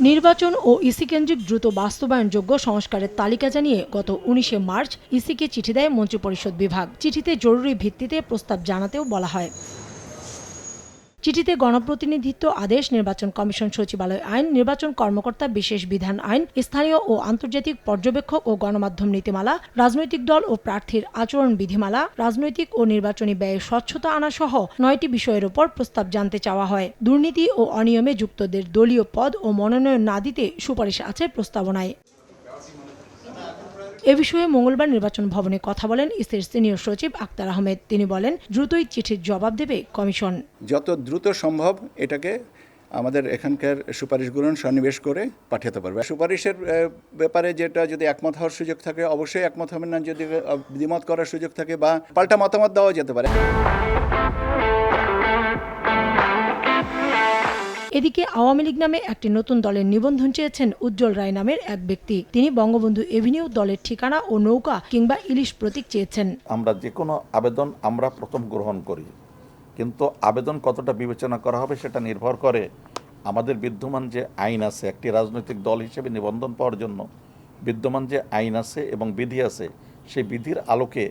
নির্বাচন ও ইসি কেন্দ্রিক দ্রুত বাস্তবায়নযোগ্য সংস্কারের তালিকা জানিয়ে গত ১৯ মার্চ ইসিকে চিঠি দেয় মন্ত্রিপরিষদ বিভাগ। চিঠিতে জরুরি ভিত্তিতে প্রস্তাব জানাতেও বলা হয়। চিঠিতে গণপ্রতিনিধিত্ব আদেশ, নির্বাচন কমিশন সচিবালয় আইন, নির্বাচন কর্মকর্তা বিশেষ বিধান আইন, স্থানীয় ও আন্তর্জাতিক পর্যবেক্ষক ও গণমাধ্যম নীতিমালা, রাজনৈতিক দল ও প্রার্থীর আচরণ বিধিমালা, রাজনৈতিক ও নির্বাচনী ব্যয়ে স্বচ্ছতা আনা সহ ৯টি বিষয়ের ওপর প্রস্তাব জানতে চাওয়া হয়। দুর্নীতি ও অনিয়মে যুক্তদের দলীয় পদ ও মনোনয়ন না দিতে সুপারিশ আছে প্রস্তাবনায়। এ বিষয়ে মঙ্গলবার নির্বাচন ভবনে কথা বলেন ইসির সিনিয়র সচিব আক্তার আহমেদ। তিনি বলেন, দ্রুতই চিঠির জবাব দেবে কমিশন। যত দ্রুত সম্ভব এটাকে আমাদের এখানকার সুপারিশগুলো সন্নিবেশ করে পাঠাতে পারবে। সুপারিশের ব্যাপারে যেটা যদি একমত হওয়ার সুযোগ থাকে অবশ্যই একমত হবেন, না যদি দ্বিমত করার সুযোগ থাকে বা পাল্টা মতামত দেওয়া যেতে পারে। এদিকে আওয়ামী লীগ নামে একটি নতুন দলের নিবন্ধন চেয়েছেন উজ্জ্বল রায় নামের এক ব্যক্তি। তিনি বঙ্গবন্ধু এভিনিউ দলের ঠিকানা ও নৌকা কিংবা ইলিশ প্রতীক চেয়েছেন। আমরা যে কোনো আবেদন আমরা প্রথম গ্রহণ করি, কিন্তু আবেদন কতটা বিবেচনা করা হবে সেটা নির্ভর করে আমাদের বিদ্যমান যে আইন আছে, একটি রাজনৈতিক দল হিসেবে নিবন্ধন পাওয়ার জন্য বিদ্যমান যে আইন আছে এবং বিধি আছে, সেই বিধির আলোকে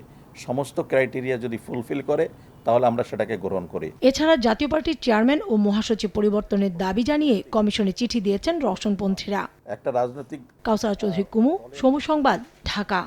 সমস্ত ক্রাইটেরিয়া যদি ফুলফিল করে তাহলে আমরা সেটাকে গ্রহণ করি। এছাড়া জাতীয় পার্টির চেয়ারম্যান ও মহাসচিব পরিবর্তনের দাবি জানিয়ে কমিশনে চিঠি দিয়েছেন রওশনপন্থীরা। একটা রাজনৈতিক কাউসারা চৌধুরী কুমু, সমু সংবাদ, ঢাকা।